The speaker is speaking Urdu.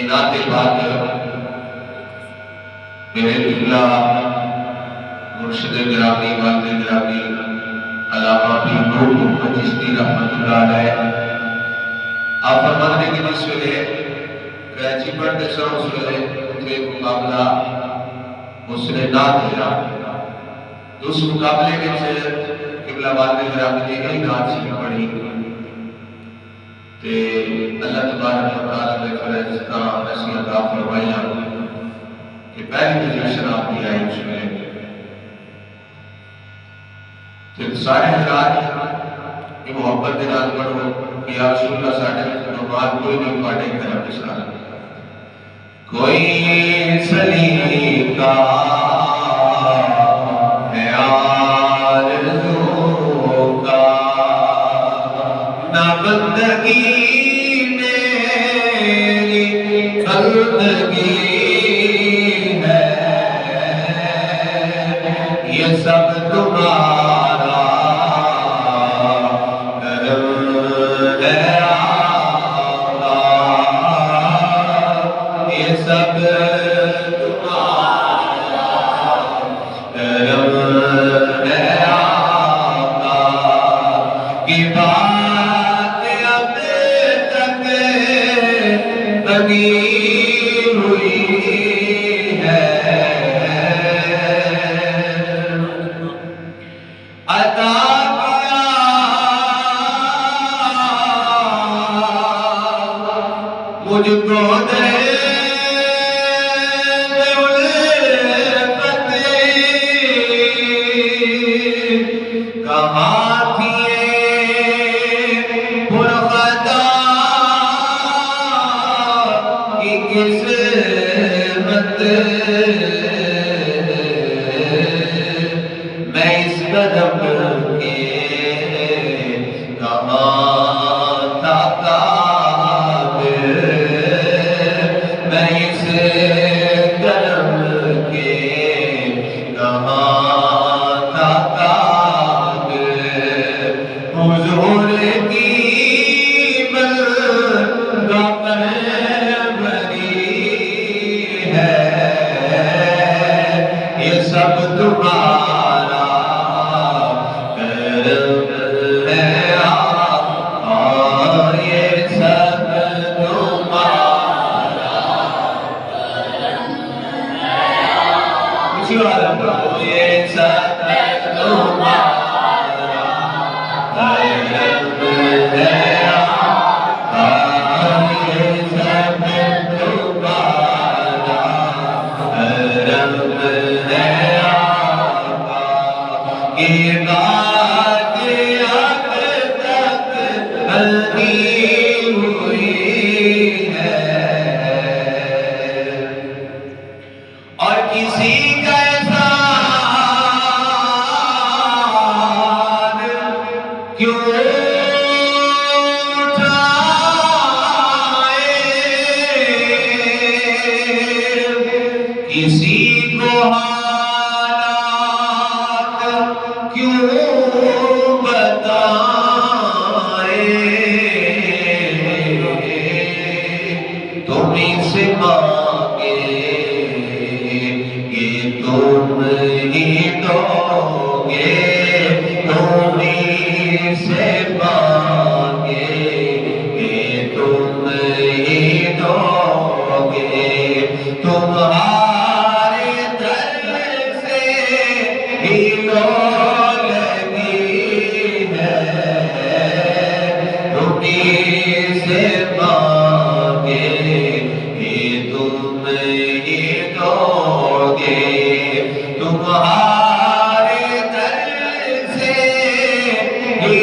یہ نعت پاک میرے اللہ مرشد گرامی والد گرامی علامہ پیر نور محمد چشتی رحمت اللہ علیہ آپ فرماتے ہیں کہ جس ویلے کراچی پڑھتے سر اس ویلے اتنے مقابلہ اس نے نعت ہویا تو اس مقابلے میں سے قبلہ والد گرامی نے کئی نعت سی پڑھی تے اللہ تبارک و تعالیٰ نے فرض کا ایسی عطا فرمایا کہ پہلی پوزیشن آپ کی آئی اس میں تے سارے حضرات یہ محبت دے نال پڑھو کہ یا رسول اللہ ساڈے نماز کوئی نہیں پڑھے کرم کے ساتھ کوئی سلیقہ ہے آرزو کا نہ بندگی میری بندگی ہے یہ سب تمہارا کرم ہے آقا یہ سب تمہارا کرم ہے آقا کی بات اب تک بنی ہوئی ہے عطا کیا مجھ کو دے کہاں تھیے پرخطا کی قسمت میں اس قدم کے کہاں تھا قابل میں اس قدم کے کہاں تھا قابل حضور کی بلگاہ پروری ہے یہ سب تمہارا کرم ہے آقا یہ سب تمہارا کرم ہے آقا اسی والا پڑھو یہ سب تمہارا کرم ہے آقا یہ سب تمہارا کرم ہے آقا کی بات اب تک بنی ہوئی ہے اور کسی کا احسان کیوں کسی کو حالات کیوں بتائے تم سے مانگے یہ تم ہی دو گے تم سے مانگے یہ تم ہی دو گے تمہارے در سے ہی لگی ہے تمہیں سے مانگے یہ تم ہی دو گے تمہارے در سے ہی